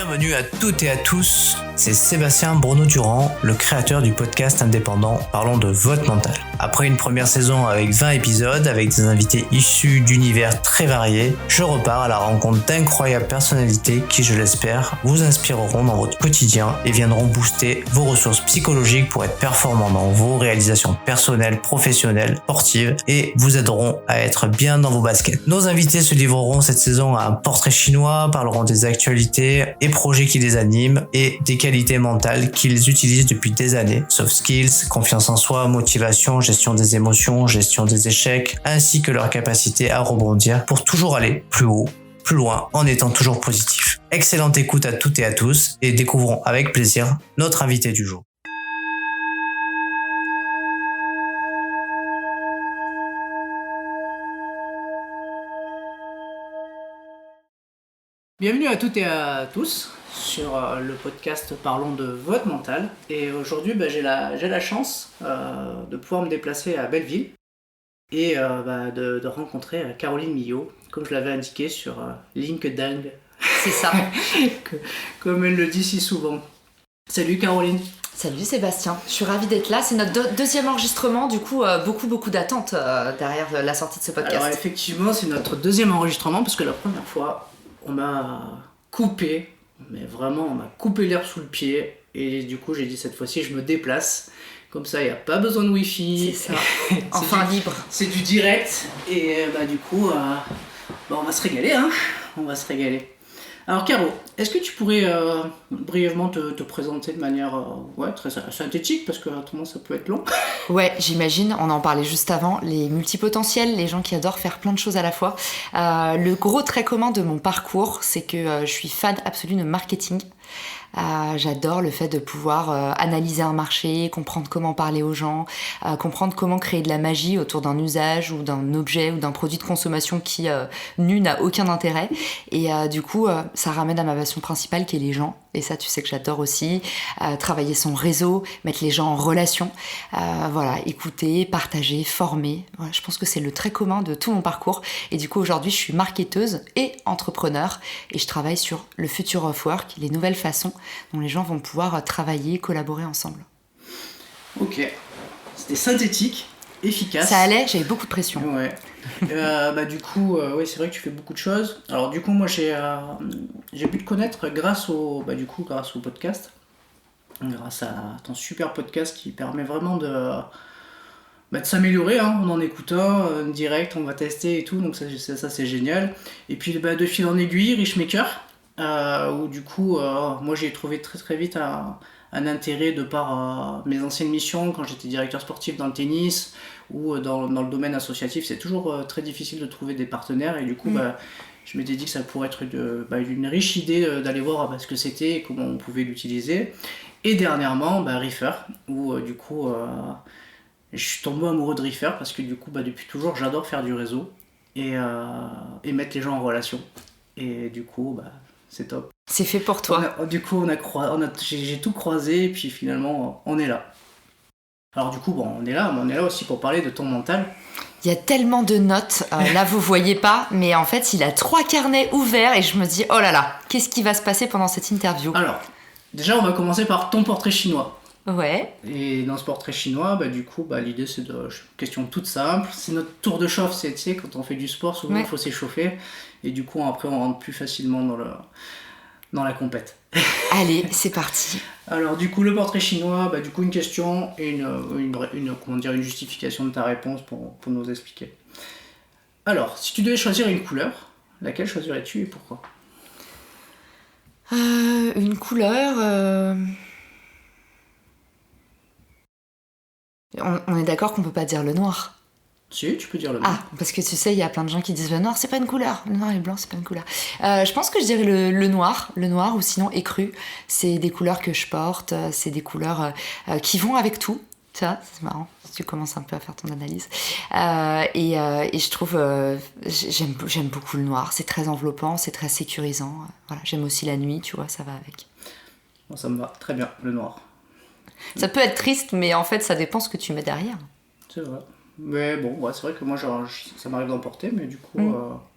Bienvenue à toutes et à tous, c'est Sébastien Bruno-Durand, le créateur du podcast indépendant Parlons de votre mental. Après une première saison avec 20 épisodes, avec des invités issus d'univers très variés, je repars à la rencontre d'incroyables personnalités qui, je l'espère, vous inspireront dans votre quotidien et viendront booster vos ressources psychologiques pour être performants dans vos réalisations personnelles, professionnelles, sportives et vous aideront à être bien dans vos baskets. Nos invités se livreront cette saison à un portrait chinois, parleront des actualités et projets qui les animent et des qualités mentales qu'ils utilisent depuis des années. Soft skills, confiance en soi, motivation, gestion des émotions, gestion des échecs, ainsi que leur capacité à rebondir pour toujours aller plus haut, plus loin, en étant toujours positif. Excellente écoute à toutes et à tous et découvrons avec plaisir notre invité du jour. Bienvenue à toutes et à tous sur le podcast Parlons de votre mental. Et aujourd'hui, j'ai la chance de pouvoir me déplacer à Belleville et de rencontrer Caroline Millot, comme je l'avais indiqué sur LinkedIn. C'est ça. Comme elle le dit si souvent. Salut Caroline. Salut Sébastien, je suis ravie d'être là. C'est notre deuxième enregistrement, du coup beaucoup d'attentes derrière la sortie de ce podcast. Alors effectivement, c'est notre deuxième enregistrement parce que la première fois, on m'a coupé, mais vraiment on m'a coupé l'herbe sous le pied et du coup j'ai dit cette fois-ci je me déplace, comme ça il n'y a pas besoin de wifi. C'est ça, enfin libre. C'est du direct et du coup on va se régaler, on va se régaler. Alors Caro, est-ce que tu pourrais brièvement te présenter de manière très synthétique parce que autrement ça peut être long. Ouais, j'imagine, on en parlait juste avant, les multipotentiels, les gens qui adorent faire plein de choses à la fois. Le gros trait commun de mon parcours, c'est que je suis fan absolue de marketing. J'adore le fait de pouvoir analyser un marché, comprendre comment parler aux gens, comprendre comment créer de la magie autour d'un usage ou d'un objet ou d'un produit de consommation qui nu n'a aucun intérêt. Et du coup, ça ramène à ma passion principale qui est les gens. Et ça, tu sais que j'adore aussi. Travailler son réseau, mettre les gens en relation. Écouter, partager, former. Voilà, je pense que c'est le trait commun de tout mon parcours. Et du coup, aujourd'hui, je suis marketeuse et entrepreneur. Et je travaille sur le future of work, les nouvelles façons dont les gens vont pouvoir travailler, collaborer ensemble. Ok. C'était synthétique, efficace. Ça allait, j'avais beaucoup de pression. Ouais. Du coup, c'est vrai que tu fais beaucoup de choses. Alors du coup, moi j'ai pu te connaître grâce au podcast, grâce à ton super podcast qui permet vraiment de s'améliorer en écoutant direct, on va tester et tout, donc ça c'est génial. Et puis de fil en aiguille, Richmaker, où du coup, moi j'ai trouvé très très vite un intérêt de par mes anciennes missions quand j'étais directeur sportif dans le tennis ou dans le domaine associatif. C'est toujours très difficile de trouver des partenaires et du coup je m'étais dit que ça pourrait être une riche idée d'aller voir ce que c'était et comment on pouvait l'utiliser. Et dernièrement Reefer, où du coup je suis tombé amoureux de Reefer parce que du coup depuis toujours j'adore faire du réseau et mettre les gens en relation et du coup c'est top. C'est fait pour toi. J'ai tout croisé et puis finalement on est là. Alors du coup on est là aussi pour parler de ton mental. Il y a tellement de notes, là vous voyez pas, mais en fait il a 3 carnets ouverts et je me dis oh là là, qu'est-ce qui va se passer pendant cette interview ? Alors déjà on va commencer par ton portrait chinois. Ouais. Et dans ce portrait chinois, l'idée c'est une question toute simple. C'est notre tour de chauffe, tu sais, quand on fait du sport, souvent il faut s'échauffer. Et du coup, après, on rentre plus facilement dans la compète. Allez, c'est parti. Alors, du coup, le portrait chinois, une question et une justification de ta réponse pour nous expliquer. Alors, si tu devais choisir une couleur, laquelle choisirais-tu et pourquoi ? Une couleur... On est d'accord qu'on peut pas dire le noir. Si, tu peux dire le noir. Ah, parce que tu sais, il y a plein de gens qui disent le noir, c'est pas une couleur. Le noir et le blanc, c'est pas une couleur. Je pense que je dirais le noir ou sinon écru. C'est des couleurs que je porte, c'est des couleurs qui vont avec tout. Tu vois, c'est marrant, tu commences un peu à faire ton analyse. Et je trouve, j'aime beaucoup le noir. C'est très enveloppant, c'est très sécurisant. Voilà, j'aime aussi la nuit, tu vois, ça va avec. Bon, ça me va très bien, le noir. Ça peut être triste, mais en fait, ça dépend ce que tu mets derrière. C'est vrai. Mais bon, c'est vrai que moi, ça m'arrive d'en porter, mais du coup,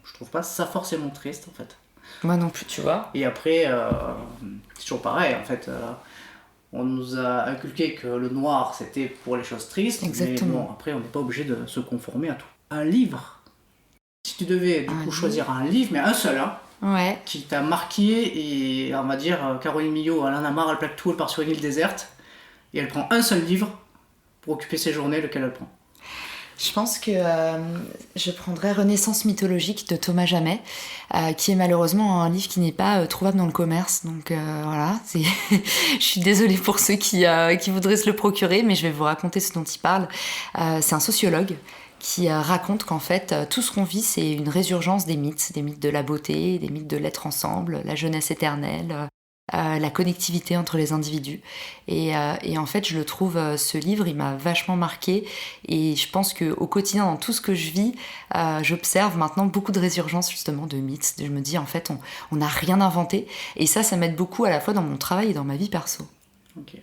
je trouve pas ça forcément triste, en fait. Moi non plus, tu vois. Et après, c'est toujours pareil, en fait. On nous a inculqué que le noir, c'était pour les choses tristes. Exactement. Mais bon, après, on n'est pas obligé de se conformer à tout. Un livre. Si tu devais, du coup, choisir un livre, mais un seul, hein, ouais. qui t'a marqué, et on va dire, Caroline Millot, elle en a marre, elle plaque tout, elle part sur une île déserte, et elle prend un seul livre pour occuper ses journées, lequel elle prend? Je pense que je prendrais Renaissance mythologique de Thomas Jamet, qui est malheureusement un livre qui n'est pas trouvable dans le commerce. Donc voilà, je suis désolée pour ceux qui voudraient se le procurer, mais je vais vous raconter ce dont il parle. C'est un sociologue qui raconte qu'en fait, tout ce qu'on vit, c'est une résurgence des mythes de la beauté, des mythes de l'être ensemble, la jeunesse éternelle, la connectivité entre les individus. Et en fait, je le trouve, ce livre, il m'a vachement marqué. Et je pense qu'au quotidien, dans tout ce que je vis, j'observe maintenant beaucoup de résurgence justement de mythes. Je me dis, en fait, on n'a rien inventé. Et ça m'aide beaucoup à la fois dans mon travail et dans ma vie perso. Ok.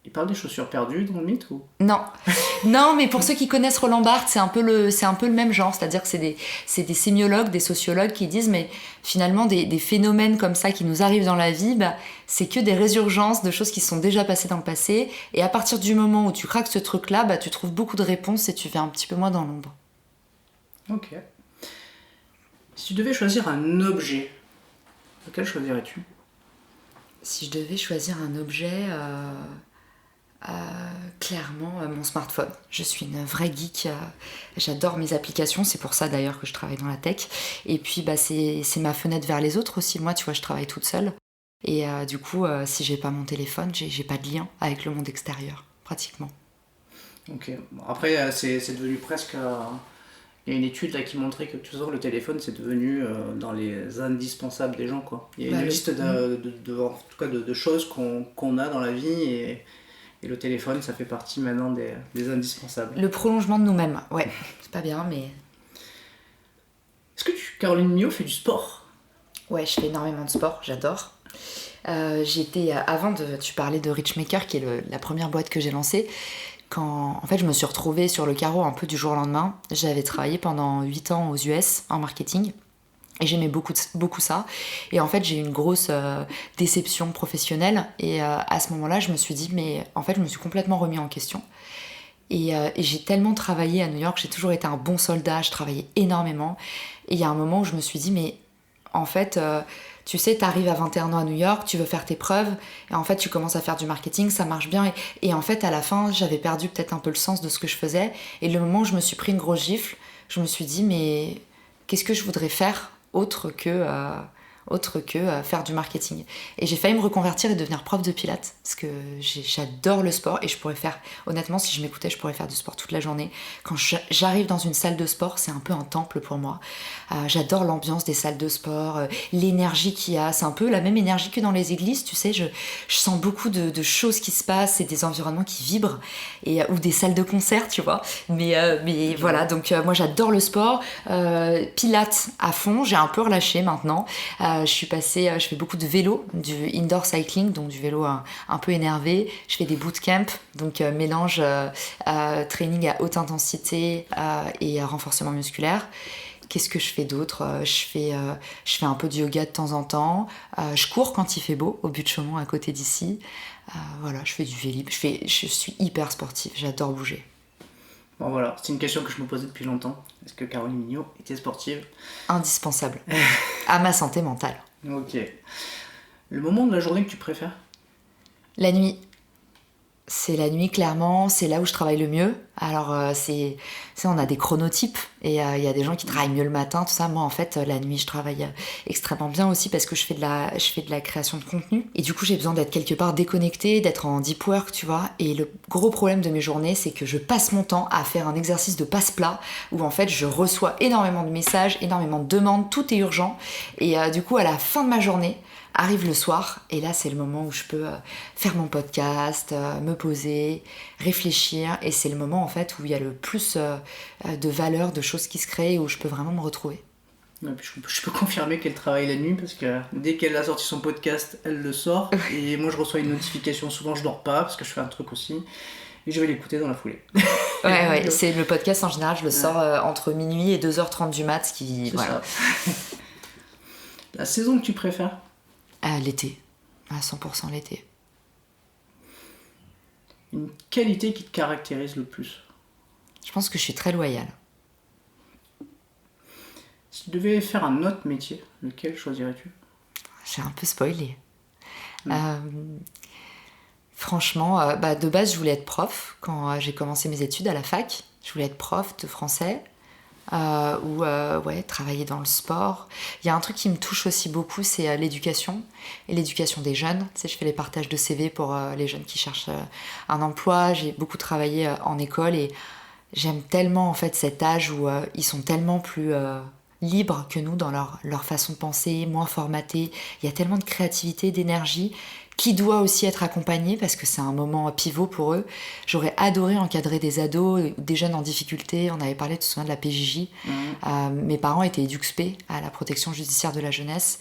Il parle des chaussures perdues dans le mythe ou... Non, mais pour ceux qui connaissent Roland Barthes, c'est un peu le même genre, c'est-à-dire que c'est des sémiologues, des sociologues qui disent, mais finalement des phénomènes comme ça qui nous arrivent dans la vie, c'est que des résurgences de choses qui sont déjà passées dans le passé, et à partir du moment où tu craques ce truc-là, tu trouves beaucoup de réponses et tu vas un petit peu moins dans l'ombre. Ok. Si tu devais choisir un objet, lequel choisirais-tu? Si je devais choisir un objet... clairement mon smartphone. Je suis une vraie geek, j'adore mes applications, c'est pour ça d'ailleurs que je travaille dans la tech. Et puis c'est ma fenêtre vers les autres aussi. Moi, tu vois, je travaille toute seule. Et du coup, si j'ai pas mon téléphone, j'ai pas de lien avec le monde extérieur, pratiquement. Ok. Après, c'est devenu presque... Il y a une étude là qui montrait que toujours le téléphone c'est devenu dans les indispensables des gens, quoi. Il y a une liste en tout cas de choses qu'on a dans la vie et le téléphone, ça fait partie maintenant des indispensables. Le prolongement de nous-mêmes, ouais. C'est pas bien, mais... Est-ce que Caroline Millot fait du sport? Ouais, je fais énormément de sport, j'adore. Tu parlais de Richmaker, qui est la première boîte que j'ai lancée. Quand, en fait, je me suis retrouvée sur le carreau un peu du jour au lendemain. J'avais travaillé pendant 8 ans aux US en marketing. Et j'aimais beaucoup ça. Et en fait, j'ai eu une grosse déception professionnelle. Et à ce moment-là, je me suis dit, mais en fait, je me suis complètement remis en question. Et j'ai tellement travaillé à New York, j'ai toujours été un bon soldat, je travaillais énormément. Et il y a un moment où je me suis dit, mais en fait, tu sais, t'arrives à 21 ans à New York, tu veux faire tes preuves. Et en fait, tu commences à faire du marketing, ça marche bien. Et en fait, à la fin, j'avais perdu peut-être un peu le sens de ce que je faisais. Et le moment où je me suis pris une grosse gifle, je me suis dit, mais qu'est-ce que je voudrais faire autre que faire du marketing. Et j'ai failli me reconvertir et devenir prof de pilates, parce que j'adore le sport, et je pourrais faire, honnêtement, si je m'écoutais, je pourrais faire du sport toute la journée. Quand j'arrive dans une salle de sport, c'est un peu un temple pour moi. J'adore l'ambiance des salles de sport, l'énergie qu'il y a, c'est un peu la même énergie que dans les églises, tu sais, je sens beaucoup de choses qui se passent, et des environnements qui vibrent, ou des salles de concert, tu vois. Mais voilà, donc moi j'adore le sport, pilates à fond, j'ai un peu relâché maintenant. Je fais beaucoup de vélo, du indoor cycling, donc du vélo un peu énervé. Je fais des bootcamps, donc mélange training à haute intensité et renforcement musculaire. Qu'est-ce que je fais d'autre? Je fais un peu de yoga de temps en temps. Je cours quand il fait beau, au but de Chaumont à côté d'ici. Voilà, je fais du vélib. Je suis hyper sportive, j'adore bouger. Bon voilà, c'est une question que je me posais depuis longtemps. Est-ce que Caroline Millot était sportive? Indispensable. À ma santé mentale. Ok. Le moment de la journée que tu préfères? La nuit. C'est la nuit, clairement, c'est là où je travaille le mieux. Alors, on a des chronotypes, et il y a des gens qui travaillent mieux le matin, tout ça. Moi, en fait, la nuit, je travaille extrêmement bien aussi parce que je fais de la création de contenu. Et du coup, j'ai besoin d'être quelque part déconnectée, d'être en deep work, tu vois. Et le gros problème de mes journées, c'est que je passe mon temps à faire un exercice de passe-plat où, en fait, je reçois énormément de messages, énormément de demandes, tout est urgent. Et du coup, à la fin de ma journée, arrive le soir, et là c'est le moment où je peux faire mon podcast, me poser, réfléchir, et c'est le moment en fait où il y a le plus de valeur, de choses qui se créent, où je peux vraiment me retrouver. Je peux confirmer qu'elle travaille la nuit, parce que dès qu'elle a sorti son podcast, elle le sort, et moi je reçois une notification, souvent je dors pas, parce que je fais un truc aussi, et je vais l'écouter dans la foulée. Ouais, c'est le podcast en général, je le sors entre minuit et 2h30 du mat, C'est voilà. ça. La saison que tu préfères? L'été, à 100% l'été. Une qualité qui te caractérise le plus? Je pense que je suis très loyale. Si tu devais faire un autre métier, lequel choisirais-tu? J'ai un peu spoilé. Franchement, de base, je voulais être prof quand j'ai commencé mes études à la fac. Je voulais être prof de français ou travailler dans le sport. Il y a un truc qui me touche aussi beaucoup, c'est l'éducation et l'éducation des jeunes. Tu sais, je fais les partages de CV pour les jeunes qui cherchent un emploi. J'ai beaucoup travaillé en école et j'aime tellement en fait cet âge où ils sont tellement plus libres que nous dans leur façon de penser, moins formatés. Il y a tellement de créativité, d'énergie qui doit aussi être accompagné parce que c'est un moment pivot pour eux. J'aurais adoré encadrer des ados, des jeunes en difficulté. On avait parlé, tu te souviens, de la PJJ. Mes parents étaient éduxp à la protection judiciaire de la jeunesse.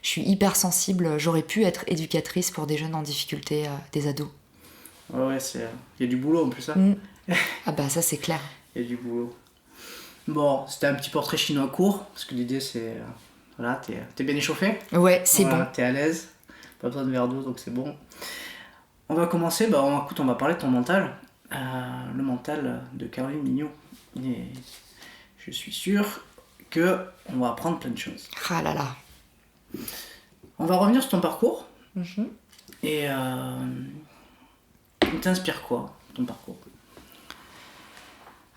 Je suis hyper sensible. J'aurais pu être éducatrice pour des jeunes en difficulté, des ados. Ouais, il y a du boulot en plus, ça. Ah bah ça, c'est clair. Il y a du boulot. Bon, c'était un petit portrait chinois court, parce que l'idée c'est... Voilà, t'es bien échauffé? Ouais, c'est bon. T'es à l'aise, pas besoin de verre d'eau, donc c'est bon. On va commencer, on va parler de ton mental. Le mental de Caroline Mignot. Et je suis sûr qu'on va apprendre plein de choses. Ah là là. On va revenir sur ton parcours. Mm-hmm. Et il t'inspire quoi, ton parcours?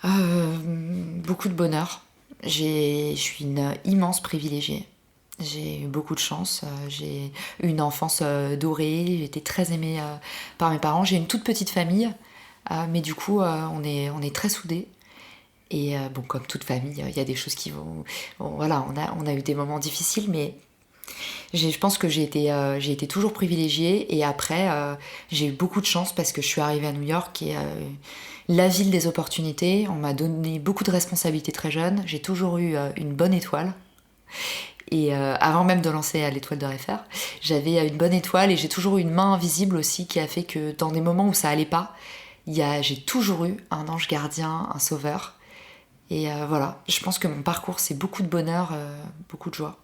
Beaucoup de bonheur. Je suis une immense privilégiée. J'ai eu beaucoup de chance. J'ai eu une enfance dorée. J'ai été très aimée par mes parents. J'ai une toute petite famille, mais du coup, on est très soudés. Et comme toute famille, il y a des choses qui vont... Bon, voilà, on a eu des moments difficiles, mais je pense que j'ai été toujours privilégiée. Et après, j'ai eu beaucoup de chance parce que je suis arrivée à New York et... la ville des opportunités, on m'a donné beaucoup de responsabilités très jeune. J'ai toujours eu une bonne étoile. Et avant même de lancer à l'étoile de Réfère, j'avais une bonne étoile et j'ai toujours eu une main invisible aussi qui a fait que dans des moments où ça allait pas, j'ai toujours eu un ange gardien, un sauveur. Et voilà, je pense que mon parcours, c'est beaucoup de bonheur, beaucoup de joie.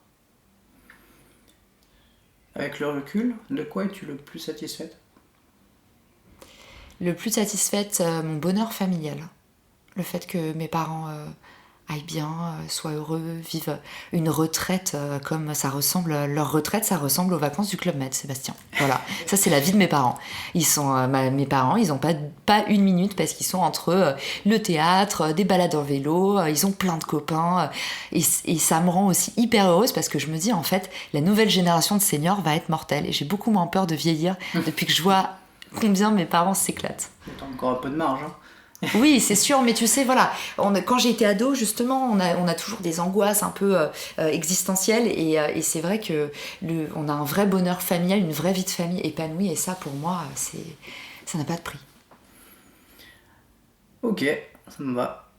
Avec le recul, de quoi es-tu le plus satisfaite? Le plus satisfaite, mon bonheur familial. Le fait que mes parents aillent bien, soient heureux, vivent une retraite comme ça ressemble... Leur retraite, ça ressemble aux vacances du Club Med, Sébastien. Voilà, ça c'est la vie de mes parents. Mes parents, ils n'ont pas une minute parce qu'ils sont entre le théâtre, des balades en vélo, ils ont plein de copains. Et ça me rend aussi hyper heureuse parce que je me dis, en fait, la nouvelle génération de seniors va être mortelle. Et j'ai beaucoup moins peur de vieillir depuis que je vois... combien mes parents s'éclatent. T'as encore un peu de marge, hein. Oui, c'est sûr, mais tu sais, voilà, quand j'ai été ado, justement, on a toujours des angoisses un peu existentielles, et c'est vrai que on a un vrai bonheur familial, une vraie vie de famille épanouie, et ça, pour moi, ça n'a pas de prix. Ok, ça me va.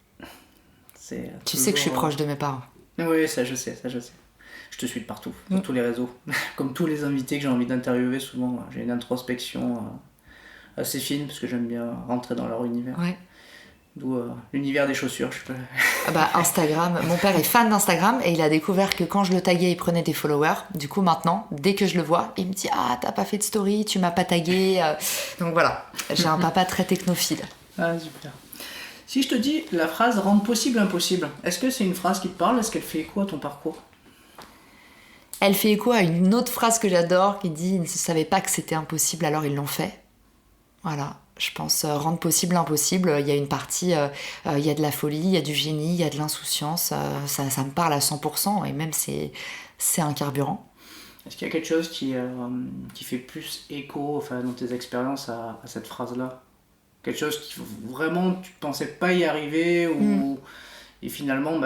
Tu sais que je suis proche de mes parents. Oui, ça je sais. Je te suis de partout, sur tous les réseaux. Comme tous les invités que j'ai envie d'interviewer, souvent j'ai une introspection assez fine parce que j'aime bien rentrer dans leur univers. Ouais. D'où l'univers des chaussures. Instagram, mon père est fan d'Instagram et il a découvert que quand je le taguais, il prenait des followers. Du coup, maintenant, dès que je le vois, il me dit « Ah, t'as pas fait de story, tu m'as pas tagué. » Donc voilà, j'ai un papa très technophile. Ah, super. Si je te dis la phrase « rendre possible impossible », est-ce que c'est une phrase qui te parle? Est-ce qu'elle fait écho à ton parcours? Elle fait écho à une autre phrase que j'adore qui dit « Ils ne savaient pas que c'était impossible, alors ils l'ont fait. » Voilà, je pense rendre possible l'impossible. Il y a une partie, il y a de la folie, il y a du génie, il y a de l'insouciance. Ça me parle à 100% et même c'est un carburant. Est-ce qu'il y a quelque chose qui fait plus écho dans tes expériences à cette phrase-là? Quelque chose qui vraiment tu pensais pas y arriver et finalement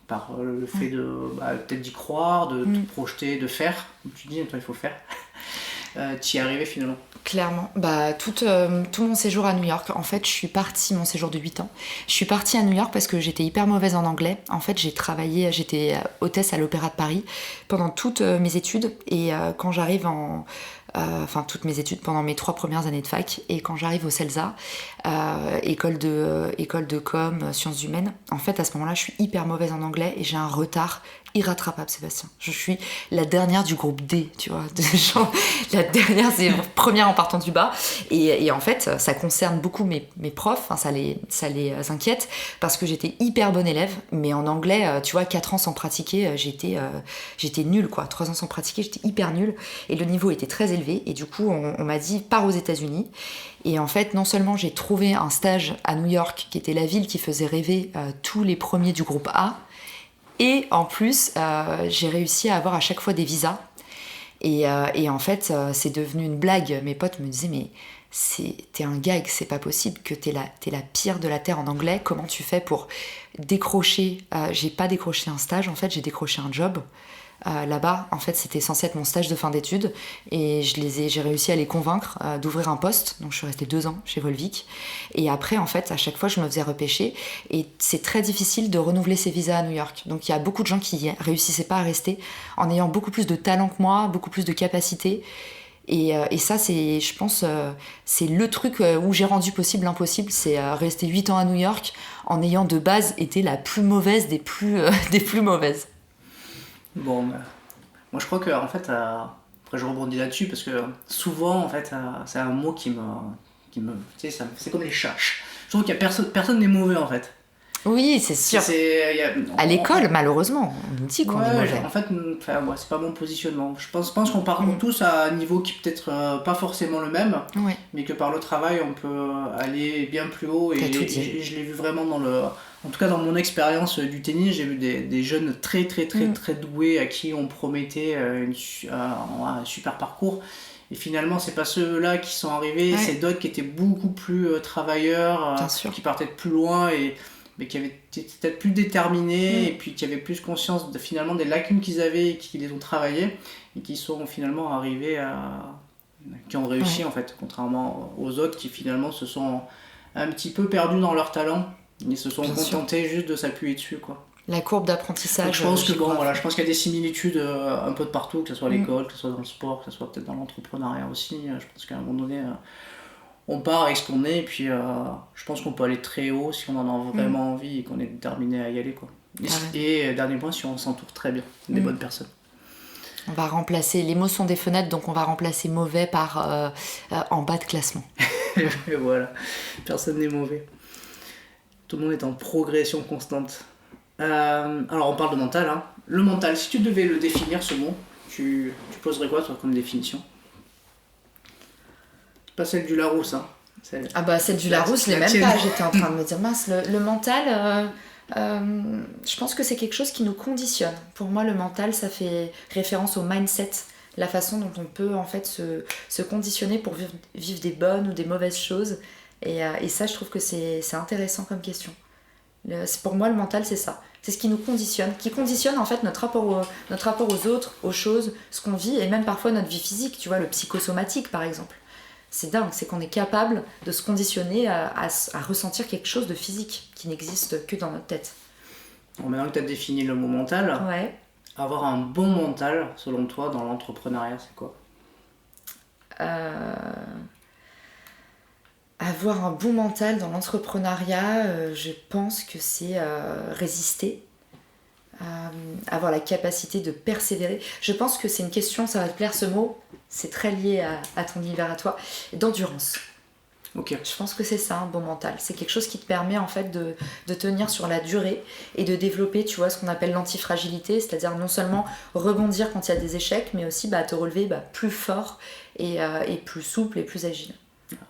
par le fait de peut-être d'y croire, de te projeter, de faire, comme tu dis, toi il faut faire, t'y es arrivé finalement. Clairement, tout mon séjour à New York, en fait je suis partie, mon séjour de 8 ans, je suis partie à New York parce que j'étais hyper mauvaise en anglais. En fait j'étais hôtesse à l'Opéra de Paris pendant toutes mes études et quand j'arrive enfin toutes mes études pendant mes 3 premières années de fac. Et quand j'arrive au CELSA, école de com, sciences humaines, en fait à ce moment-là je suis hyper mauvaise en anglais et j'ai un retard irrattrapable, Sébastien. Je suis la dernière du groupe D, tu vois, genre, la dernière, c'est première en partant du bas. Et en fait, ça concerne beaucoup mes profs, enfin, ça les inquiète, parce que j'étais hyper bonne élève, mais en anglais, tu vois, 4 ans sans pratiquer, j'étais nulle, quoi. 3 ans sans pratiquer, j'étais hyper nulle, et le niveau était très élevé, et du coup, on m'a dit, pars aux États-Unis. Et en fait, non seulement j'ai trouvé un stage à New York, qui était la ville qui faisait rêver tous les premiers du groupe A, et en plus, j'ai réussi à avoir à chaque fois des visas. Et en fait, c'est devenu une blague. Mes potes me disaient, mais t'es un gag, c'est pas possible que t'es la pire de la Terre en anglais. Comment tu fais pour décrocher J'ai pas décroché un stage, en fait, j'ai décroché un job. Là-bas, en fait, c'était censé être mon stage de fin d'études et j'ai réussi à les convaincre d'ouvrir un poste. Donc, je suis restée 2 ans chez Volvic. Et après, en fait, à chaque fois, je me faisais repêcher. Et c'est très difficile de renouveler ses visas à New York. Donc, il y a beaucoup de gens qui réussissaient pas à rester en ayant beaucoup plus de talent que moi, beaucoup plus de capacité. Et ça, c'est, je pense, c'est le truc où j'ai rendu possible l'impossible. C'est rester 8 ans à New York en ayant de base été la plus mauvaise des plus mauvaises. Bon, bah, moi je crois que en fait, après je rebondis là-dessus parce que souvent en fait, c'est un mot qui me, tu sais, c'est comme les chats. Je trouve qu'il y a personne n'est mauvais en fait. Oui, c'est sûr. À l'école, malheureusement, on nous dit qu'on est mauvais. En fait, enfin, c'est pas mon positionnement. Je pense qu'on parcourt tous à un niveau qui peut être pas forcément le même, mais que par le travail, on peut aller bien plus haut. Et je l'ai vu vraiment en tout cas dans mon expérience du tennis, j'ai vu des jeunes très doués à qui on promettait un super parcours. Et finalement, c'est pas ceux-là qui sont arrivés, c'est d'autres qui étaient beaucoup plus travailleurs, qui partaient de plus loin mais qui avaient été peut-être plus déterminés et puis qui avaient plus conscience finalement des lacunes qu'ils avaient et qui les ont travaillées et qui sont finalement arrivés qui ont réussi en fait, contrairement aux autres qui finalement se sont un petit peu perdus dans leur talent et se sont contentés juste de s'appuyer dessus, quoi. La courbe d'apprentissage. Donc, je pense que je pense qu'il y a des similitudes un peu de partout, que ce soit à l'école, que ce soit dans le sport, que ce soit peut-être dans l'entrepreneuriat aussi. Je pense qu'à un moment donné, on part avec ce qu'on est et puis je pense qu'on peut aller très haut si on en a vraiment envie et qu'on est déterminé à y aller, quoi. Et dernier point, si on s'entoure très bien des bonnes personnes. On va remplacer, les mots sont des fenêtres, donc on va remplacer mauvais par en bas de classement. Et voilà, personne n'est mauvais. Tout le monde est en progression constante. Alors on parle de mental, hein. Le mental, si tu devais le définir, ce mot, tu poserais quoi toi comme définition? Pas celle du Larousse, hein. Celle du Larousse, je l'ai même pas. J'étais en train de me dire, mince, le mental, je pense que c'est quelque chose qui nous conditionne. Pour moi, le mental, ça fait référence au mindset, la façon dont on peut en fait se conditionner pour vivre des bonnes ou des mauvaises choses. Et ça, je trouve que c'est intéressant comme question. Pour moi, le mental, c'est ça. C'est ce qui nous conditionne, qui conditionne en fait notre rapport aux autres, aux choses, ce qu'on vit, et même parfois notre vie physique, tu vois, le psychosomatique par exemple. C'est dingue, c'est qu'on est capable de se conditionner à ressentir quelque chose de physique qui n'existe que dans notre tête. Bon, maintenant que tu as défini le mot mental, avoir un bon mental, selon toi, dans l'entrepreneuriat, c'est quoi? Avoir un bon mental dans l'entrepreneuriat, je pense que c'est résister, avoir la capacité de persévérer. Je pense que c'est une question, ça va te plaire ce mot, c'est très lié à ton univers à toi, d'endurance. Okay. Je pense que c'est ça, un bon mental. C'est quelque chose qui te permet en fait de tenir sur la durée et de développer, tu vois, ce qu'on appelle l'antifragilité, c'est-à-dire non seulement rebondir quand il y a des échecs, mais aussi te relever plus fort et plus souple et plus agile.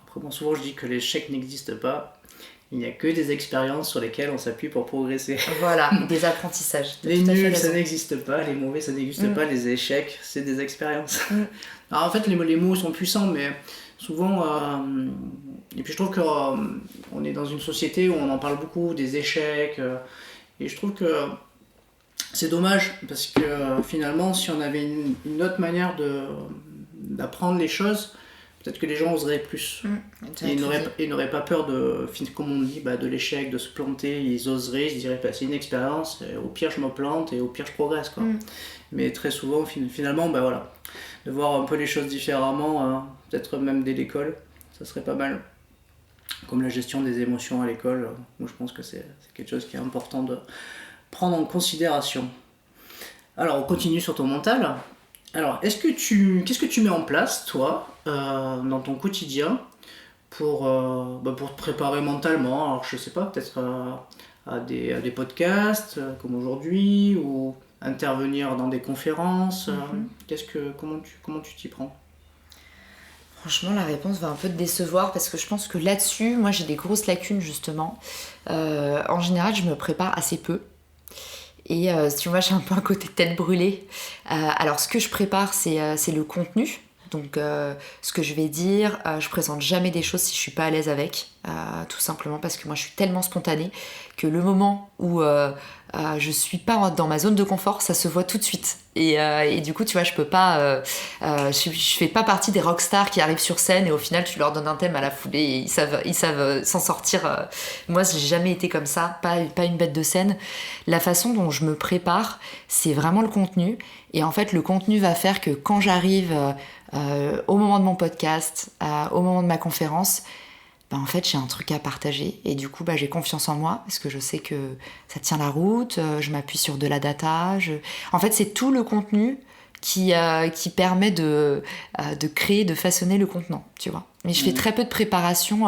Après, bon, souvent je dis que l'échec n'existe pas. Il n'y a que des expériences sur lesquelles on s'appuie pour progresser. Voilà, des apprentissages. Les nuls, ça n'existe pas. Les mauvais, ça n'existe pas. Les échecs, c'est des expériences. Alors, en fait, les mots sont puissants, mais souvent... Et puis je trouve qu'on est dans une société où on en parle beaucoup, des échecs. Et je trouve que c'est dommage, parce que finalement, si on avait une autre manière d'apprendre les choses, peut-être que les gens oseraient plus. Et ils n'auraient pas peur comme on dit, de l'échec, de se planter. Ils oseraient, ils se diraient, c'est une expérience, au pire je me plante et au pire je progresse, quoi. Mais très souvent, finalement, voilà, de voir un peu les choses différemment, peut-être même dès l'école, ça serait pas mal. Comme la gestion des émotions à l'école, moi je pense que c'est quelque chose qui est important de prendre en considération. Alors, on continue sur ton mental. Alors, qu'est-ce que tu mets en place, toi, dans ton quotidien pour te préparer mentalement? Alors, je sais pas, peut-être à des podcasts comme aujourd'hui, ou intervenir dans des conférences. Comment tu t'y prends? Franchement, la réponse va un peu te décevoir parce que je pense que là-dessus, moi j'ai des grosses lacunes justement. En général, je me prépare assez peu. Et tu vois, j'ai un peu un côté tête brûlée. Alors, ce que je prépare, c'est le contenu. Donc, ce que je vais dire, je présente jamais des choses si je suis pas à l'aise avec. Tout simplement parce que moi, je suis tellement spontanée que le moment où je suis pas dans ma zone de confort, ça se voit tout de suite. Et du coup, tu vois, je peux pas... je fais pas partie des rockstars qui arrivent sur scène et au final, tu leur donnes un thème à la foulée et ils savent s'en sortir. Moi, j'ai jamais été comme ça, pas une bête de scène. La façon dont je me prépare, c'est vraiment le contenu. Et en fait, le contenu va faire que quand j'arrive au moment de mon podcast, au moment de ma conférence, en fait, j'ai un truc à partager. Et du coup, j'ai confiance en moi parce que je sais que ça tient la route, je m'appuie sur de la data. En fait, c'est tout le contenu qui permet de créer, de façonner le contenant, tu vois. Mais je fais très peu de préparation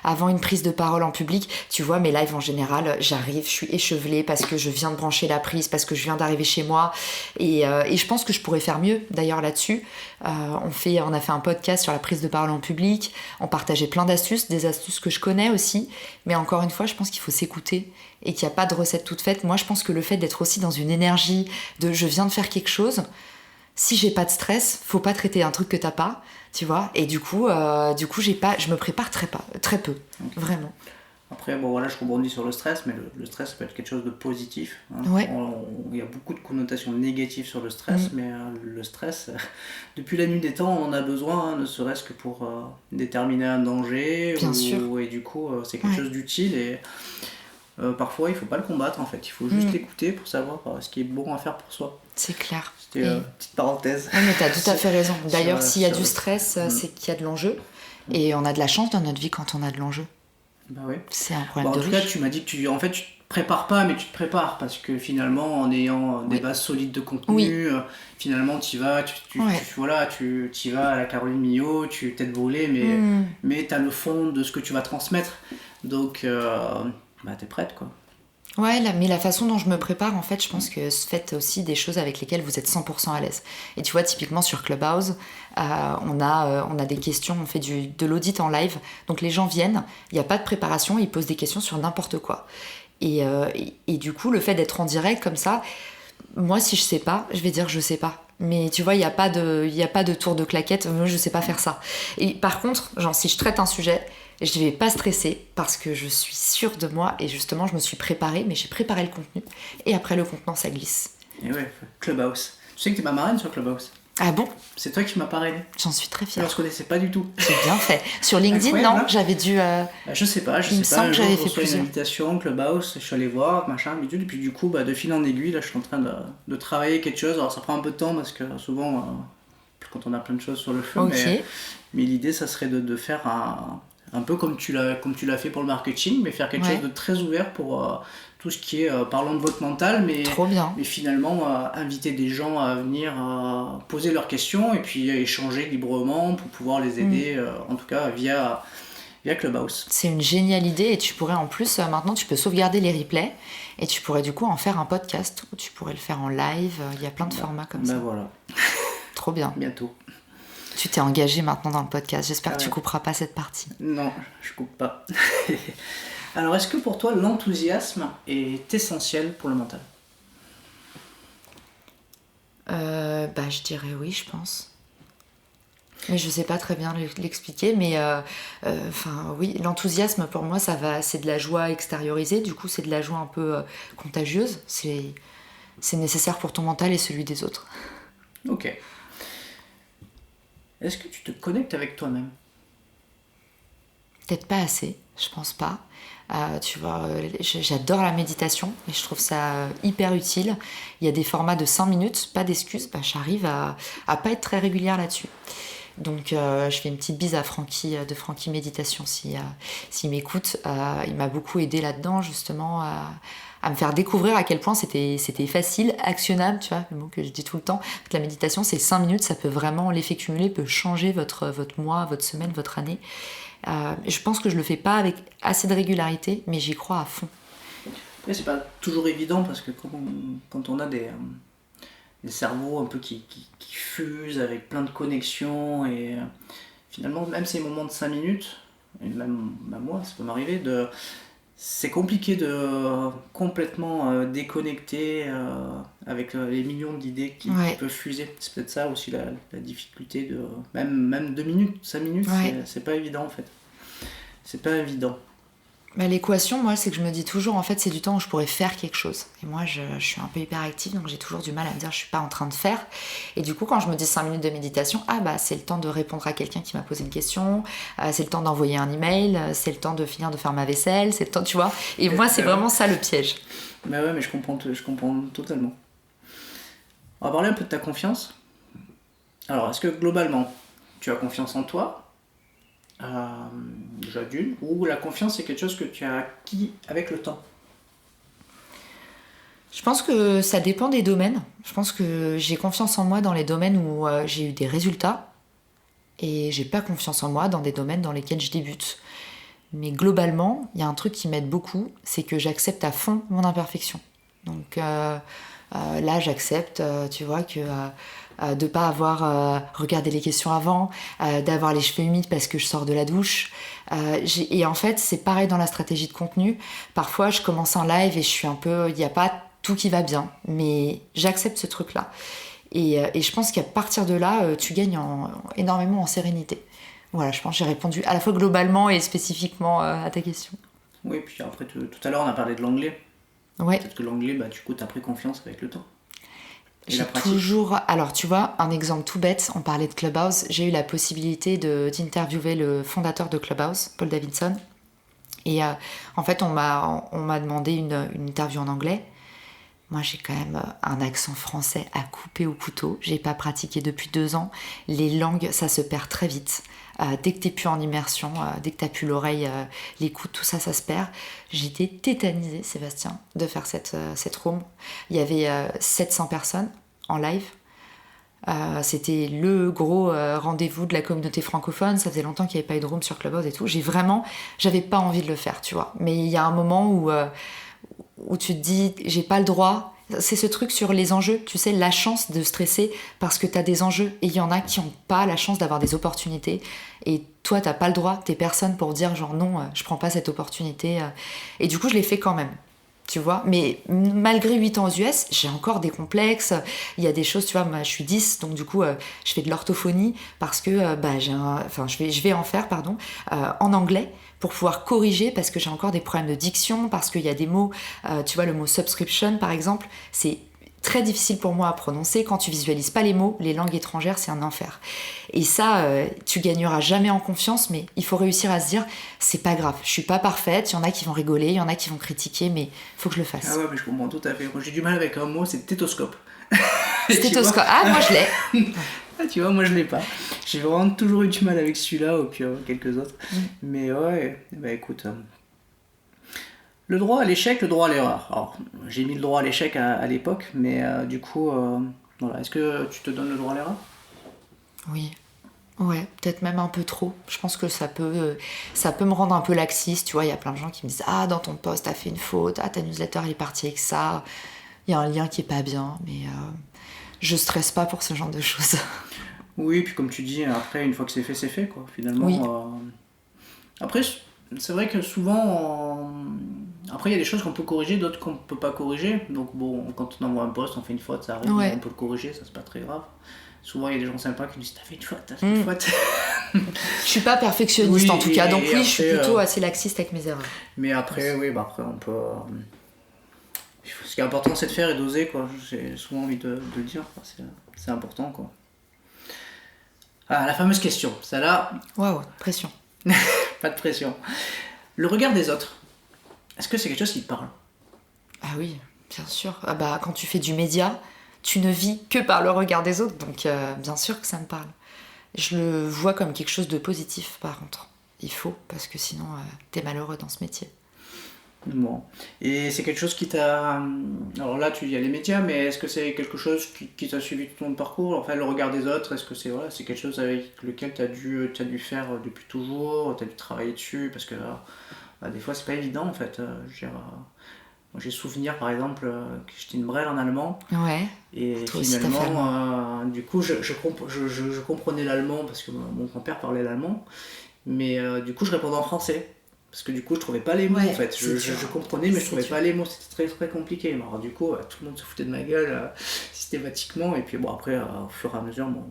avant une prise de parole en public. Tu vois, mes lives en général, j'arrive, je suis échevelée parce que je viens de brancher la prise, parce que je viens d'arriver chez moi. Et je pense que je pourrais faire mieux, d'ailleurs, là-dessus. On a fait un podcast sur la prise de parole en public. On partageait plein d'astuces, des astuces que je connais aussi. Mais encore une fois, je pense qu'il faut s'écouter et qu'il n'y a pas de recette toute faite. Moi, je pense que le fait d'être aussi dans une énergie de « je viens de faire quelque chose », si j'ai pas de stress, faut pas traiter un truc que t'as pas, tu vois. Et du coup, je me prépare très peu, okay. Vraiment. Après, voilà, je rebondis sur le stress, mais le stress, ça peut être quelque chose de positif. Hein. Ouais. Il y a beaucoup de connotations négatives sur le stress, mais le stress, depuis la nuit des temps, on en a besoin, hein, ne serait-ce que pour déterminer un danger. Bien sûr. Et du coup, c'est quelque chose d'utile et parfois, il faut pas le combattre, en fait. Il faut juste l'écouter pour savoir ce qui est bon à faire pour soi. C'est clair. C'était une petite parenthèse. Oui, mais tu as tout à fait raison. D'ailleurs, s'il y a du stress, c'est qu'il y a de l'enjeu. Et on a de la chance dans notre vie quand on a de l'enjeu. Bah oui. C'est un problème de riche. En tout cas, tu m'as dit que tu te prépares pas, mais tu te prépares. Parce que finalement, en ayant des bases solides de contenu, finalement, tu y vas, tu y vas à la Caroline Mignot, tu t'es brûlée, mais tu as le fond de ce que tu vas transmettre. Donc, t'es prête, quoi. Ouais, mais la façon dont je me prépare, en fait, je pense que faites aussi des choses avec lesquelles vous êtes 100% à l'aise. Et tu vois, typiquement sur Clubhouse, on a des questions, on fait de l'audit en live. Donc les gens viennent, il n'y a pas de préparation, ils posent des questions sur n'importe quoi. Et du coup, le fait d'être en direct comme ça, moi, si je sais pas, je vais dire je sais pas. Mais tu vois, il n'y a pas de tour de claquette, moi je sais pas faire ça. Et par contre, si je traite un sujet, je ne vais pas stresser parce que je suis sûre de moi et justement je me suis préparée, mais j'ai préparé le contenu et après le contenant ça glisse. Et ouais, Clubhouse. Tu sais que t'es ma marraine sur Clubhouse. Ah bon? C'est toi qui m'as parrainé. J'en suis très fière. On se connaissait pas du tout. C'est bien fait. Sur LinkedIn, non, hein. J'avais dû... je sais pas. Il me semble que j'avais fait plusieurs. Une invitation, Clubhouse, je suis allé voir, machin, bidule, et puis du coup, de fil en aiguille, là je suis en train de travailler quelque chose. Alors ça prend un peu de temps parce que souvent, quand on a plein de choses sur le feu, mais l'idée ça serait de faire un peu comme tu l'as fait pour le marketing, mais faire quelque chose de très ouvert pour tout ce qui est parlant de votre mental, mais finalement inviter des gens à venir poser leurs questions et puis échanger librement pour pouvoir les aider, en tout cas via Clubhouse. C'est une géniale idée et tu pourrais en plus, maintenant tu peux sauvegarder les replays et tu pourrais du coup en faire un podcast ou tu pourrais le faire en live, il y a plein de formats comme ça. Voilà. Trop bien. Bientôt. Tu t'es engagé maintenant dans le podcast. J'espère que tu couperas pas cette partie. Non, je coupe pas. Alors, est-ce que pour toi, l'enthousiasme est essentiel pour le mental ? Je dirais oui, je pense. Mais je sais pas très bien l'expliquer. Mais oui, l'enthousiasme pour moi, c'est de la joie extériorisée. Du coup, c'est de la joie un peu contagieuse. C'est nécessaire pour ton mental et celui des autres. Ok. est-ce que tu te connectes avec toi-même? Peut-être pas assez, je pense pas. Tu vois, j'adore la méditation et je trouve ça hyper utile. Il y a des formats de 5 minutes, pas d'excuses, j'arrive à pas être très régulière là-dessus. Donc je fais une petite bise à Francky de Francky Méditation s'il m'écoute. Il m'a beaucoup aidé là-dedans justement à me faire découvrir à quel point c'était facile, actionnable, tu vois, le mot que je dis tout le temps. La méditation, c'est 5 minutes, ça peut vraiment, l'effet cumulé peut changer votre mois, votre semaine, votre année. Je pense que je le fais pas avec assez de régularité, mais j'y crois à fond. Après, c'est pas toujours évident parce que quand on a des cerveaux un peu qui fusent avec plein de connexions et finalement, même ces moments de 5 minutes, et même moi, ça peut m'arriver, c'est compliqué de complètement déconnecter avec les millions d'idées qui peuvent fuser. C'est peut-être ça aussi la difficulté de. Même 2 minutes, 5 minutes, c'est pas évident en fait. C'est pas évident. L'équation, moi, c'est que je me dis toujours, en fait, c'est du temps où je pourrais faire quelque chose. Et moi, je suis un peu hyperactive, donc j'ai toujours du mal à me dire, je suis pas en train de faire. Et du coup, quand je me dis 5 minutes de méditation, c'est le temps de répondre à quelqu'un qui m'a posé une question, c'est le temps d'envoyer un email, c'est le temps de finir de faire ma vaisselle, c'est le temps, tu vois. Et moi, c'est vraiment ça le piège. Mais ouais, mais je comprends totalement. On va parler un peu de ta confiance. Alors, est-ce que globalement, tu as confiance en toi? Déjà d'une, ou la confiance c'est quelque chose que tu as acquis avec le temps? Je pense que ça dépend des domaines. Je pense que j'ai confiance en moi dans les domaines où j'ai eu des résultats et j'ai pas confiance en moi dans des domaines dans lesquels je débute. Mais globalement, il y a un truc qui m'aide beaucoup, c'est que j'accepte à fond mon imperfection. Donc là, j'accepte, tu vois, que de pas avoir regardé les questions avant, d'avoir les cheveux humides parce que je sors de la douche. Et en fait, c'est pareil dans la stratégie de contenu. Parfois, je commence un live et je suis un peu... Il n'y a pas tout qui va bien, mais j'accepte ce truc-là. Et je pense qu'à partir de là, tu gagnes énormément en sérénité. Voilà, je pense que j'ai répondu à la fois globalement et spécifiquement à ta question. Oui, puis après, tout à l'heure, on a parlé de l'anglais. Ouais. Peut-être que l'anglais, du coup, t'as pris confiance avec le temps. J'ai toujours... Alors, tu vois, un exemple tout bête, on parlait de Clubhouse. J'ai eu la possibilité d'interviewer le fondateur de Clubhouse, Paul Davidson. Et en fait, on m'a demandé une interview en anglais. Moi, j'ai quand même un accent français à couper au couteau. J'ai pas pratiqué depuis 2 ans. Les langues, ça se perd très vite. Dès que t'es plus en immersion, dès que t'as plus l'oreille, l'écoute, tout ça, ça se perd. J'étais tétanisée, Sébastien, de faire cette room. Il y avait 700 personnes en live. C'était le gros rendez-vous de la communauté francophone. Ça faisait longtemps qu'il n'y avait pas eu de room sur Clubhouse et tout. J'avais pas envie de le faire, tu vois. Mais il y a un moment où tu te dis, j'ai pas le droit. C'est ce truc sur les enjeux, tu sais, la chance de stresser parce que t'as des enjeux et il y en a qui ont pas la chance d'avoir des opportunités et toi t'as pas le droit, t'es personne pour dire genre non, je prends pas cette opportunité et du coup je l'ai fait quand même. Tu vois, mais malgré 8 ans aux US, j'ai encore des complexes. Il y a des choses, tu vois, moi je suis 10, donc du coup je fais de l'orthophonie parce que je vais en faire en anglais pour pouvoir corriger parce que j'ai encore des problèmes de diction, parce qu'il y a des mots, tu vois, le mot subscription par exemple, c'est très difficile pour moi à prononcer. Quand tu visualises pas les mots, les langues étrangères, c'est un enfer. Et ça, tu gagneras jamais en confiance, mais il faut réussir à se dire, c'est pas grave, je suis pas parfaite, il y en a qui vont rigoler, il y en a qui vont critiquer, mais faut que je le fasse. Ah ouais, mais je comprends tout à fait. Moi, j'ai du mal avec un mot, c'est stéthoscope. Stéthoscope, moi je l'ai. Ah, tu vois, moi je l'ai pas. J'ai vraiment toujours eu du mal avec celui-là, ou puis quelques autres. Mais ouais, écoute... Le droit à l'échec, le droit à l'erreur. Alors, j'ai mis le droit à l'échec à l'époque, mais du coup, voilà. Est-ce que tu te donnes le droit à l'erreur? Oui. Ouais, peut-être même un peu trop. Je pense que ça peut me rendre un peu laxiste. Tu vois, il y a plein de gens qui me disent « Ah, dans ton post, t'as fait une faute. Ah, ta newsletter, elle est partie avec ça. » Il y a un lien qui est pas bien, mais je stresse pas pour ce genre de choses. Oui, puis comme tu dis, après, une fois que c'est fait, quoi. Finalement, oui. Après, c'est vrai que souvent... Après, il y a des choses qu'on peut corriger, d'autres qu'on peut pas corriger. Donc bon, quand on envoie un post, on fait une faute, ça arrive, on peut le corriger, ça c'est pas très grave. Souvent, il y a des gens sympas qui nous disent « T'as fait une faute. » Je suis pas perfectionniste en tout cas, donc oui, je suis plutôt assez laxiste avec mes erreurs. Mais après, après on peut... Ce qui est important, c'est de faire et d'oser, quoi. J'ai souvent envie de le dire, quoi. C'est important, quoi. Ah, la fameuse question. Celle-là, Waouh, pression. pas de pression. Le regard des autres, est-ce que c'est quelque chose qui te parle? Ah oui, bien sûr. Ah bah, quand tu fais du média, tu ne vis que par le regard des autres, donc bien sûr que ça me parle. Je le vois comme quelque chose de positif, par contre. Il faut, parce que sinon, t'es malheureux dans ce métier. Bon. Et c'est quelque chose qui t'a... Alors là, tu dis à les médias, mais est-ce que c'est quelque chose qui t'a suivi tout ton parcours? Enfin, le regard des autres, est-ce que c'est voilà, c'est quelque chose avec lequel t'as dû faire depuis toujours, t'as dû travailler dessus? Parce que bah, des fois, c'est pas évident, en fait. Je veux dire, moi, j'ai souvenir, par exemple, que j'étais une brêle en allemand. Ouais, Et toi aussi t'as fait allemand. finalement, du coup, je comprenais l'allemand parce que mon grand-père parlait l'allemand. Mais du coup, je répondais en français. Parce que du coup, je trouvais pas les mots en Ouais, fait. c'est dur. Je comprenais, mais je C'est trouvais dur. pas les mots. C'était très très compliqué. Alors du coup, tout le monde se foutait de ma gueule systématiquement. Et puis bon, après, au fur et à mesure, bon,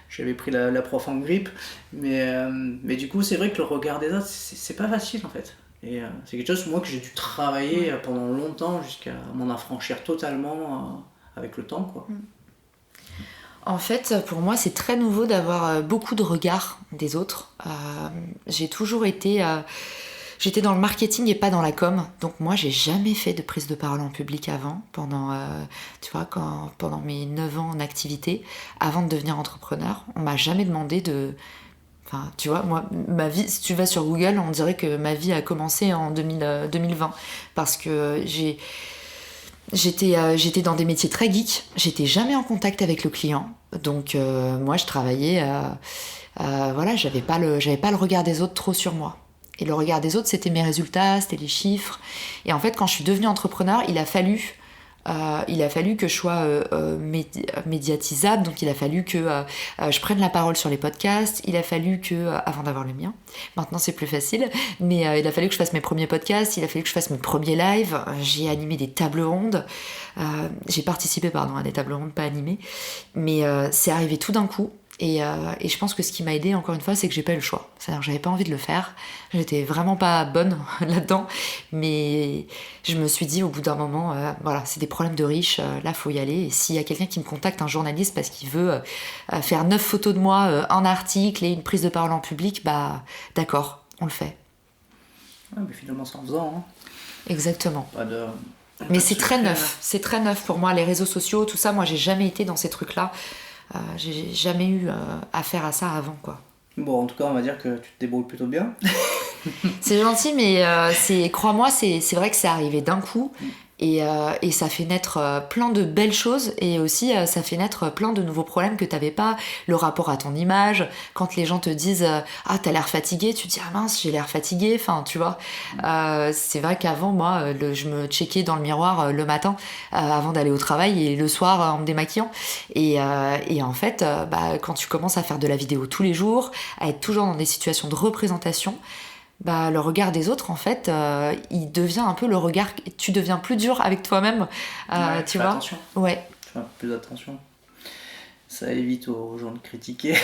j'avais pris la prof en grippe. Mais du coup, c'est vrai que le regard des autres, c'est pas facile en fait. Et c'est quelque chose, moi, que j'ai dû travailler pendant longtemps jusqu'à m'en affranchir totalement avec le temps, quoi. En fait, pour moi, c'est très nouveau d'avoir beaucoup de regards des autres. J'ai toujours été... J'étais dans le marketing et pas dans la com, donc moi j'ai jamais fait de prise de parole en public avant, tu vois, pendant mes 9 ans en activité, avant de devenir entrepreneur, on m'a jamais demandé de... Enfin, tu vois, moi, ma vie, si tu vas sur Google, on dirait que ma vie a commencé en 2020, parce que j'étais dans des métiers très geeks, j'étais jamais en contact avec le client, donc moi je travaillais, voilà, j'avais pas le regard des autres trop sur moi. Et le regard des autres, c'était mes résultats, c'était les chiffres. Et en fait, quand je suis devenue entrepreneur, il a fallu que je sois médiatisable, donc il a fallu que je prenne la parole sur les podcasts, il a fallu que, avant d'avoir le mien, maintenant c'est plus facile, mais il a fallu que je fasse mes premiers podcasts, il a fallu que je fasse mes premiers lives, j'ai animé des tables rondes, j'ai participé pardon, à des tables rondes, pas animées, mais c'est arrivé tout d'un coup. Et je pense que ce qui m'a aidée, encore une fois, c'est que j'ai pas eu le choix. C'est-à-dire que j'avais pas envie de le faire. J'étais vraiment pas bonne là-dedans. Mais je me suis dit, au bout d'un moment, voilà, c'est des problèmes de riches, là, faut y aller. Et s'il y a quelqu'un qui me contacte, un journaliste, parce qu'il veut faire 9 photos de moi, un article et une prise de parole en public, bah, d'accord, on le fait. Ouais, mais finalement, c'est en faisant. Hein. Exactement. Pas de. Mais c'est très neuf. C'est très neuf pour moi, les réseaux sociaux, tout ça. Moi, j'ai jamais été dans ces trucs-là. J'ai jamais eu affaire à ça avant, quoi. Bon, en tout cas, on va dire que tu te débrouilles plutôt bien. C'est gentil, mais crois-moi, c'est vrai que c'est arrivé d'un coup. Et ça fait naître plein de belles choses. Et aussi, ça fait naître plein de nouveaux problèmes que t'avais pas. Le rapport à ton image. Quand les gens te disent ah, t'as l'air fatigué, tu te dis ah mince, j'ai l'air fatigué. Enfin, tu vois. C'est vrai qu'avant, moi, je me checkais dans le miroir le matin avant d'aller au travail et le soir en me démaquillant. Et en fait, bah, quand tu commences à faire de la vidéo tous les jours, à être toujours dans des situations de représentation, bah, le regard des autres, en fait, il devient un peu le regard... Tu deviens plus dur avec toi-même, Ouais, tu fais vois. attention. Ouais, Tu fais un peu plus attention. Ça évite aux gens de critiquer.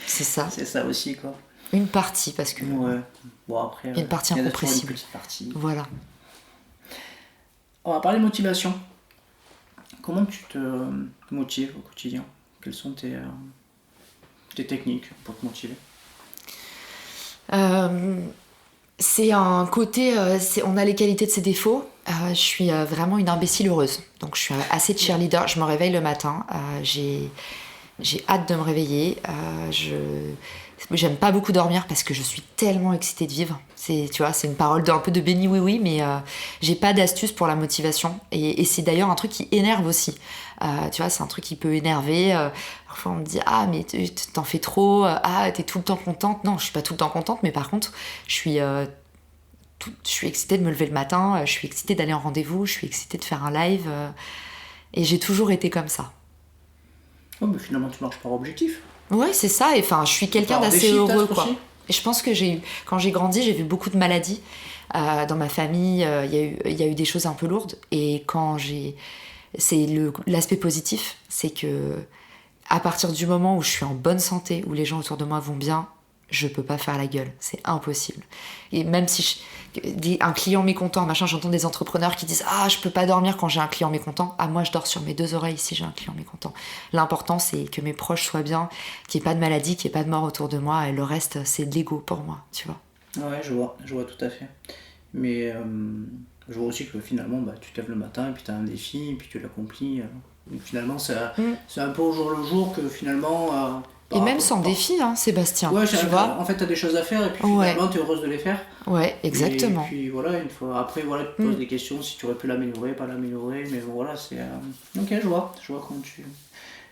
c'est ça. C'est ça aussi, quoi. Une partie, parce que Ouais. Bon, après, il y a une partie il y a toujours incompressible. une petite partie. Voilà. On va parler motivation. Comment tu te motives au quotidien? Quelles sont tes techniques pour te motiver? C'est un côté... on a les qualités de ses défauts. Je suis vraiment une imbécile heureuse. Donc je suis assez cheerleader. Je me réveille le matin. J'ai hâte de me réveiller. J'aime pas beaucoup dormir parce que je suis tellement excitée de vivre. Tu vois, c'est une parole un peu de béni oui, mais j'ai pas d'astuce pour la motivation. Et c'est d'ailleurs un truc qui énerve aussi. Tu vois, c'est un truc qui peut énerver. Parfois on me dit ah mais t'en fais trop. Ah t'es tout le temps contente. Non, je suis pas tout le temps contente, mais par contre je suis excitée de me lever le matin. Je suis excitée d'aller en rendez-vous. Je suis excitée de faire un live. Et j'ai toujours été comme ça. Oh, mais finalement, tu marches par objectif. Ouais, c'est ça. Et enfin, je suis quelqu'un Par d'assez défi, heureux, peut-être quoi. aussi. Et je pense que quand j'ai grandi, j'ai vu beaucoup de maladies. Dans ma famille, il y a eu des choses un peu lourdes. Et c'est l'aspect positif, c'est que à partir du moment où je suis en bonne santé, où les gens autour de moi vont bien, je peux pas faire la gueule, c'est impossible. Et même si un client mécontent, machin, j'entends des entrepreneurs qui disent je peux pas dormir quand j'ai un client mécontent. Moi je dors sur mes 2 oreilles si j'ai un client mécontent. L'important c'est que mes proches soient bien, qu'il n'y ait pas de maladie, qu'il n'y ait pas de mort autour de moi, et le reste c'est de l'ego pour moi, tu vois. Ouais, je vois tout à fait. Mais je vois aussi que finalement tu te lèves le matin et puis tu as un défi et puis tu l'accomplis. Donc finalement c'est un peu au jour le jour que finalement... et même sans défi, hein, Sébastien, ouais, tu vois. En fait, t'as des choses à faire et puis finalement, t'es heureuse de les faire. Ouais, exactement. Et puis voilà, une fois après, tu te poses des questions si tu aurais pu l'améliorer, pas l'améliorer, mais bon, voilà, c'est... Ok, je vois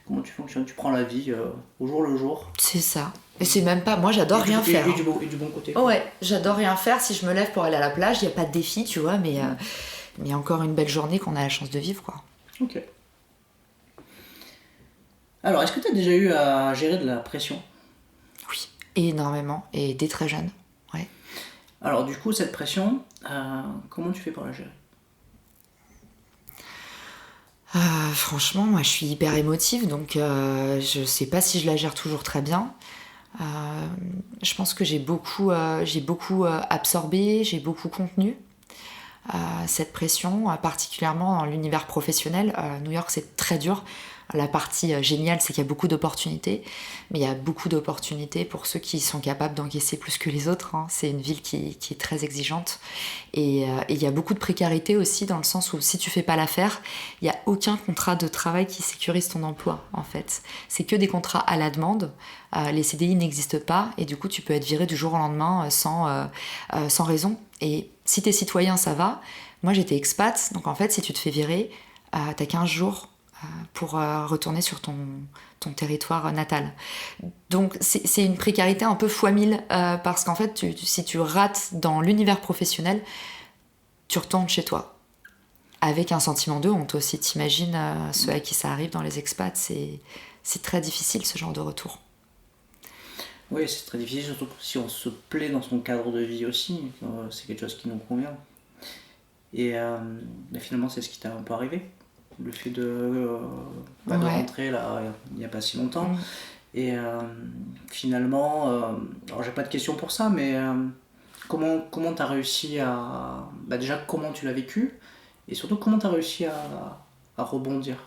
comment tu fonctionnes, tu prends la vie au jour le jour. C'est ça. Et c'est même pas... Moi, j'adore rien faire. Et du bon côté. Ouais, j'adore rien faire. Si je me lève pour aller à la plage, il n'y a pas de défi, tu vois, mais encore une belle journée qu'on a la chance de vivre, quoi. Ok. Alors, est-ce que tu as déjà eu à gérer de la pression ? Oui, énormément, et dès très jeune, ouais. Alors, du coup, cette pression, comment tu fais pour la gérer ? Franchement, moi, je suis hyper émotive, donc je sais pas si je la gère toujours très bien. Je pense que j'ai beaucoup absorbé, j'ai beaucoup contenu cette pression, particulièrement dans l'univers professionnel. New York, c'est très dur. La partie géniale, c'est qu'il y a beaucoup d'opportunités, mais il y a beaucoup d'opportunités pour ceux qui sont capables d'encaisser plus que les autres, hein. C'est une ville qui est très exigeante. Et il y a beaucoup de précarité aussi, dans le sens où si tu fais pas l'affaire, il n'y a aucun contrat de travail qui sécurise ton emploi, en fait. C'est que des contrats à la demande. Les CDI n'existent pas, et du coup, tu peux être viré du jour au lendemain sans raison. Et si t'es citoyen, ça va. Moi, j'étais expat, donc en fait, si tu te fais virer, t'as 15 jours pour retourner sur ton territoire natal. Donc c'est une précarité un peu fois 1000 parce qu'en fait si tu rates dans l'univers professionnel, tu retournes chez toi avec un sentiment de honte aussi. T'imagines ceux à qui ça arrive dans les expats, c'est très difficile ce genre de retour. Oui, c'est très difficile, surtout si on se plaît dans son cadre de vie aussi, c'est quelque chose qui nous convient. Et finalement, c'est ce qui t'a un peu arrivé, le fait de rentrer là il n'y a pas si longtemps. Et finalement, alors j'ai pas de question pour ça, mais comment t'as réussi à... déjà, comment tu l'as vécu, et surtout comment t'as réussi à rebondir?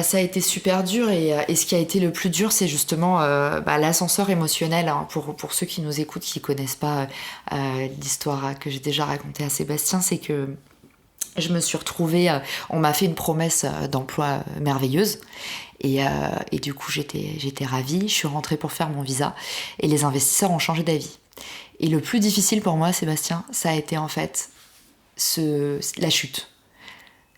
Ça a été super dur, et ce qui a été le plus dur, c'est justement l'ascenseur émotionnel, hein, pour ceux qui nous écoutent, qui connaissent pas l'histoire que j'ai déjà racontée à Sébastien. C'est que je me suis retrouvée, on m'a fait une promesse d'emploi merveilleuse, et du coup j'étais ravie. Je suis rentrée pour faire mon visa, et les investisseurs ont changé d'avis. Et le plus difficile pour moi, Sébastien, ça a été en fait la chute.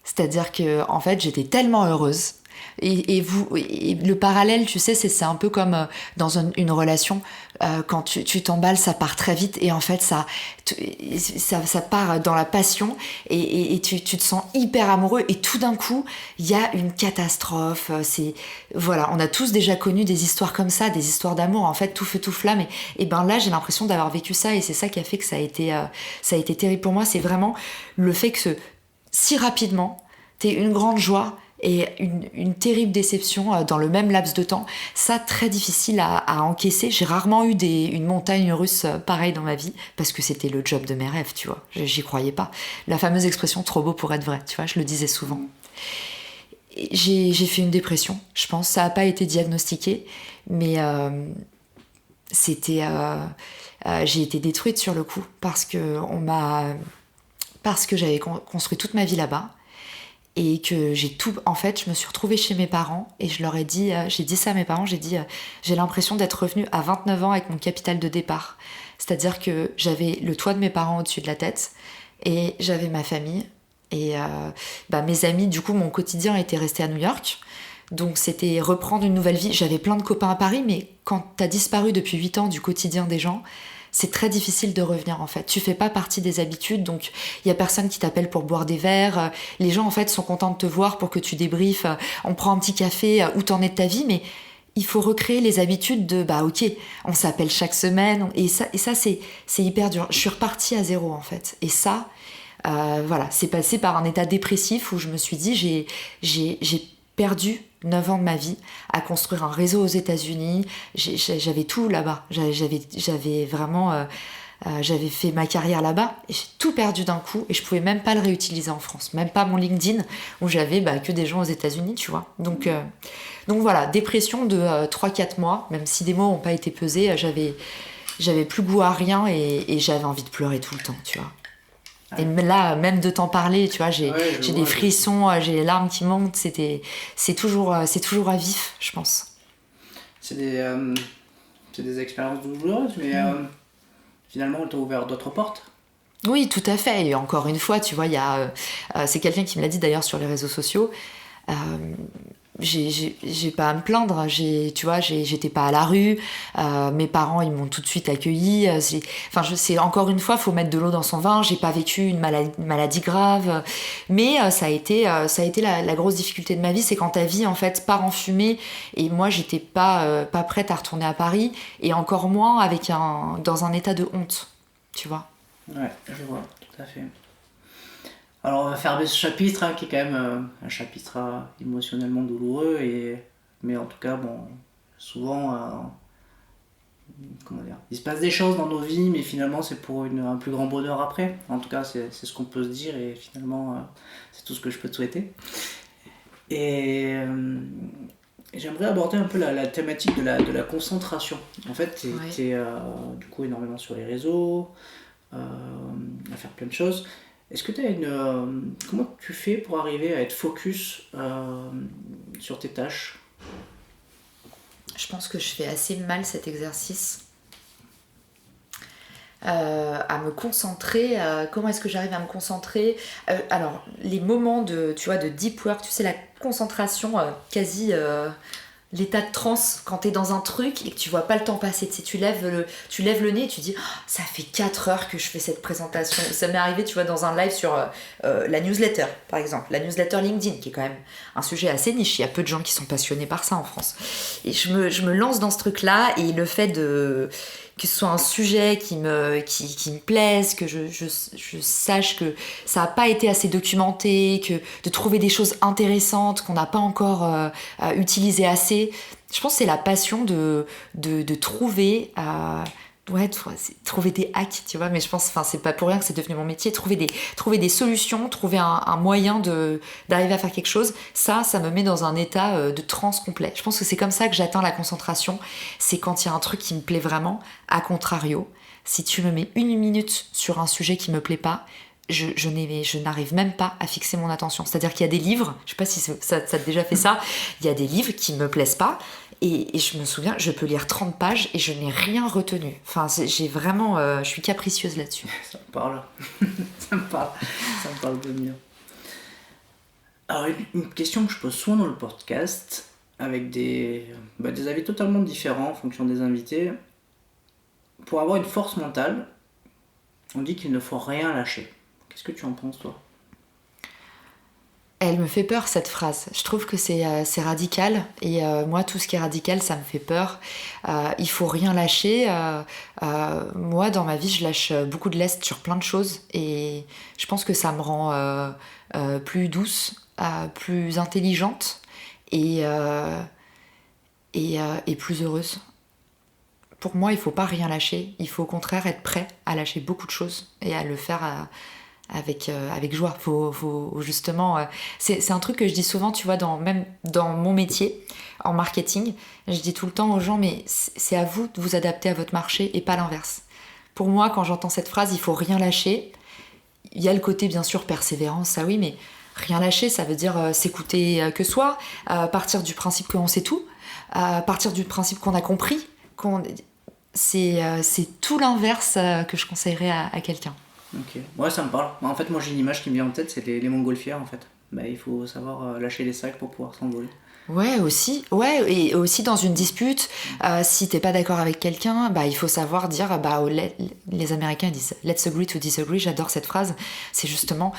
C'est-à-dire que en fait j'étais tellement heureuse. Et le parallèle, tu sais, c'est un peu comme dans une relation, quand tu t'emballes, ça part très vite, et en fait ça part dans la passion, et tu te sens hyper amoureux, et tout d'un coup il y a une catastrophe. Voilà, on a tous déjà connu des histoires comme ça, des histoires d'amour, en fait tout feu tout flamme, et ben là j'ai l'impression d'avoir vécu ça, et c'est ça qui a fait que ça a été terrible pour moi. C'est vraiment le fait que si rapidement t'aies une grande joie et une terrible déception dans le même laps de temps. Ça, très difficile à encaisser. J'ai rarement eu une montagne russe pareille dans ma vie, parce que c'était le job de mes rêves, tu vois. J'y croyais pas. La fameuse expression « trop beau pour être vrai », tu vois, je le disais souvent. J'ai fait une dépression, je pense. Ça n'a pas été diagnostiqué, mais j'ai été détruite sur le coup, parce que j'avais construit toute ma vie là-bas. Et que en fait, je me suis retrouvée chez mes parents, et je leur ai dit, j'ai dit ça à mes parents, j'ai dit, j'ai l'impression d'être revenue à 29 ans avec mon capital de départ. C'est-à-dire que j'avais le toit de mes parents au-dessus de la tête, et j'avais ma famille, et mes amis. Du coup, mon quotidien était resté à New York, donc c'était reprendre une nouvelle vie. J'avais plein de copains à Paris, mais quand t'as disparu depuis 8 ans du quotidien des gens, c'est très difficile de revenir, en fait. Tu fais pas partie des habitudes, donc il y a personne qui t'appelle pour boire des verres. Les gens, en fait, sont contents de te voir pour que tu débriefes. On prend un petit café, où t'en es de ta vie, mais il faut recréer les habitudes de ok, on s'appelle chaque semaine, et ça c'est hyper dur. Je suis repartie à zéro, en fait. Et ça, c'est passé par un état dépressif où je me suis dit, j'ai perdu 9 ans de ma vie à construire un réseau aux États-Unis. J'avais tout là-bas. J'avais vraiment... j'avais fait ma carrière là-bas et j'ai tout perdu d'un coup et je pouvais même pas le réutiliser en France, même pas mon LinkedIn où j'avais que des gens aux États-Unis, tu vois. Donc voilà, dépression de 3-4 mois, même si des mots n'ont pas été pesés, j'avais plus goût à rien et j'avais envie de pleurer tout le temps, tu vois. Et là, même de t'en parler, tu vois, j'ai des frissons, j'ai les larmes qui montent, c'est toujours à vif, je pense. C'est des expériences douloureuses, mais finalement, elles t'ont ouvert d'autres portes. Oui, tout à fait. Et encore une fois, tu vois, c'est quelqu'un qui me l'a dit d'ailleurs sur les réseaux sociaux. J'ai pas à me plaindre, tu vois, j'étais pas à la rue, mes parents ils m'ont tout de suite accueilli, c'est encore une fois, faut mettre de l'eau dans son vin, j'ai pas vécu une maladie grave, mais ça a été la grosse difficulté de ma vie, c'est quand ta vie en fait part en fumée, et moi j'étais pas prête à retourner à Paris, et encore moins dans un état de honte, tu vois. Ouais, je vois, tout à fait. Alors on va fermer ce chapitre qui est quand même un chapitre émotionnellement douloureux, mais en tout cas, bon, souvent, comment dire, il se passe des choses dans nos vies, mais finalement c'est pour un plus grand bonheur après. En tout cas, c'est ce qu'on peut se dire et finalement, c'est tout ce que je peux te souhaiter. Et j'aimerais aborder un peu la thématique de la concentration. En fait, t'es du coup énormément sur les réseaux, à faire plein de choses. Est-ce que tu as comment tu fais pour arriver à être focus sur tes tâches ? Je pense que je fais assez mal cet exercice. À me concentrer, comment est-ce que j'arrive à me concentrer ? Alors, les moments de deep work, tu sais, la concentration quasi... l'état de transe quand t'es dans un truc et que tu vois pas le temps passer, tu sais, tu lèves le nez et tu dis ça fait 4 heures que je fais cette présentation. Ça m'est arrivé, tu vois, dans un live sur la newsletter, par exemple, la newsletter LinkedIn, qui est quand même un sujet assez niche. Il y a peu de gens qui sont passionnés par ça en France, et je me lance dans ce truc là, et le fait que ce soit un sujet qui me plaise, que je sache que ça n'a pas été assez documenté, que de trouver des choses intéressantes qu'on n'a pas encore utilisées assez. Je pense que c'est la passion de trouver... trouver des hacks, tu vois, mais je pense, c'est pas pour rien que c'est devenu mon métier, trouver des solutions, trouver un moyen d'arriver à faire quelque chose, ça me met dans un état de transe complet. Je pense que c'est comme ça que j'atteins la concentration, c'est quand il y a un truc qui me plaît vraiment. A contrario, si tu me mets 1 minute sur un sujet qui me plaît pas, je n'arrive même pas à fixer mon attention. C'est-à-dire qu'il y a des livres, je sais pas si ça t'a déjà fait ça, il y a des livres qui me plaisent pas, et je me souviens, je peux lire 30 pages et je n'ai rien retenu. Enfin, je suis capricieuse là-dessus. Ça me parle. ça me parle de mieux. Alors, une question que je pose souvent dans le podcast, avec des avis totalement différents en fonction des invités. Pour avoir une force mentale, on dit qu'il ne faut rien lâcher. Qu'est-ce que tu en penses, toi ? Elle me fait peur, cette phrase. Je trouve que c'est radical, et moi, tout ce qui est radical, ça me fait peur. Il faut rien lâcher. Moi, dans ma vie, je lâche beaucoup de lest sur plein de choses, et je pense que ça me rend plus douce, plus intelligente, et plus heureuse. Pour moi, il faut pas rien lâcher. Il faut au contraire être prêt à lâcher beaucoup de choses et à le faire avec joie. Faut justement... c'est un truc que je dis souvent, tu vois, même dans mon métier, en marketing. Je dis tout le temps aux gens, mais c'est à vous de vous adapter à votre marché et pas l'inverse. Pour moi, quand j'entends cette phrase, il faut rien lâcher. Il y a le côté, bien sûr, persévérance, ça oui, mais rien lâcher, ça veut dire s'écouter que soi, partir du principe qu'on sait tout, partir du principe qu'on a compris, c'est tout l'inverse que je conseillerais à quelqu'un. Ok, ouais, ça me parle. En fait, moi j'ai une image qui me vient en tête, c'est les montgolfières en fait. Il faut savoir lâcher les sacs pour pouvoir s'envoler. Ouais, aussi. Ouais, et aussi dans une dispute, si t'es pas d'accord avec quelqu'un, il faut savoir dire, les Américains disent let's agree to disagree, j'adore cette phrase. C'est justement,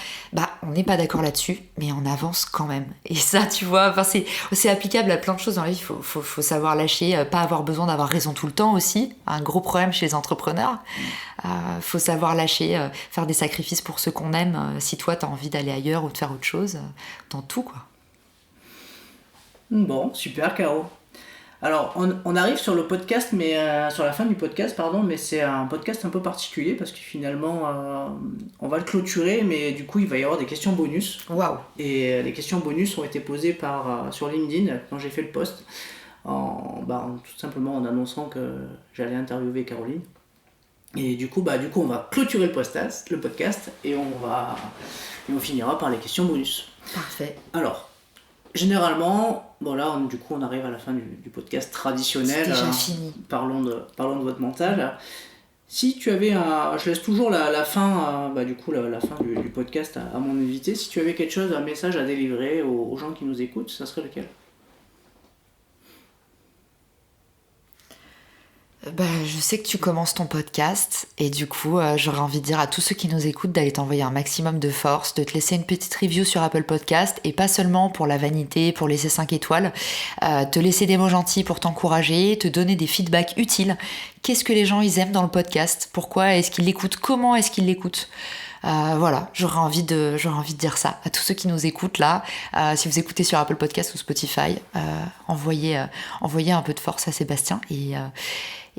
on n'est pas d'accord là-dessus, mais on avance quand même. Et ça, tu vois, c'est applicable à plein de choses dans la vie. Faut savoir lâcher, pas avoir besoin d'avoir raison tout le temps aussi. Un gros problème chez les entrepreneurs. Faut savoir lâcher, faire des sacrifices pour ceux qu'on aime, si toi t'as envie d'aller ailleurs ou de faire autre chose, dans tout, quoi. Bon, super Caro. Alors, on arrive sur le podcast, mais sur la fin du podcast, pardon, mais c'est un podcast un peu particulier parce que finalement, on va le clôturer, mais du coup, il va y avoir des questions bonus. Waouh. Et les questions bonus ont été posées sur LinkedIn quand j'ai fait le post, tout simplement en annonçant que j'allais interviewer Caroline. Et du coup, on va clôturer le podcast et on finira par les questions bonus. Parfait. Alors, généralement, on arrive à la fin du podcast traditionnel. C'est déjà fini. Parlons de votre mental. Si tu avais je laisse toujours la fin, la fin du podcast à mon invité. Si tu avais quelque chose, un message à délivrer aux gens qui nous écoutent, ça serait lequel ? Je sais que tu commences ton podcast et du coup, j'aurais envie de dire à tous ceux qui nous écoutent d'aller t'envoyer un maximum de force, de te laisser une petite review sur Apple Podcast et pas seulement pour la vanité, pour laisser 5 étoiles, te laisser des mots gentils pour t'encourager, te donner des feedbacks utiles. Qu'est-ce que les gens ils aiment dans le podcast ? Pourquoi est-ce qu'ils l'écoutent ? Comment est-ce qu'ils l'écoutent ? J'aurais envie de dire ça à tous ceux qui nous écoutent là. Si vous écoutez sur Apple Podcast ou Spotify, envoyez un peu de force à Sébastien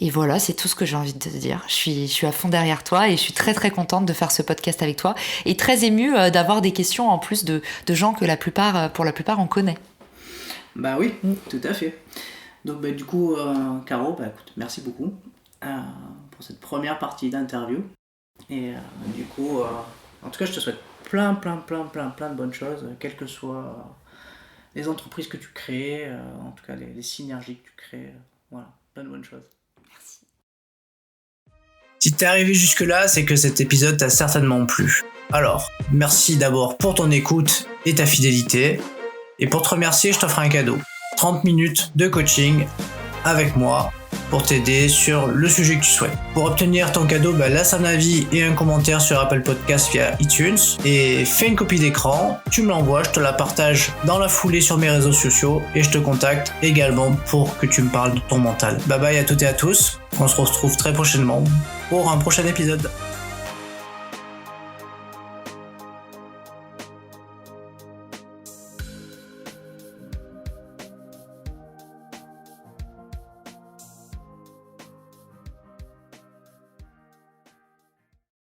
et voilà, c'est tout ce que j'ai envie de te dire. Je suis à fond derrière toi et je suis très très contente de faire ce podcast avec toi et très émue d'avoir des questions en plus de gens que pour la plupart on connaît. Bah oui, tout à fait. Donc du coup, Caro, écoute, merci beaucoup pour cette première partie d'interview. Et du coup, en tout cas, je te souhaite plein de bonnes choses, quelles que soient les entreprises que tu crées, en tout cas les synergies que tu crées. Voilà, plein de bonnes choses. Merci. Si t'es arrivé jusque-là, c'est que cet épisode t'a certainement plu. Alors, merci d'abord pour ton écoute et ta fidélité. Et pour te remercier, je t'offre un cadeau. 30 minutes de coaching avec moi pour t'aider sur le sujet que tu souhaites. Pour obtenir ton cadeau, laisse un avis et un commentaire sur Apple Podcast via iTunes et fais une copie d'écran, tu me l'envoies, je te la partage dans la foulée sur mes réseaux sociaux et je te contacte également pour que tu me parles de ton mental. Bye bye à toutes et à tous, on se retrouve très prochainement pour un prochain épisode.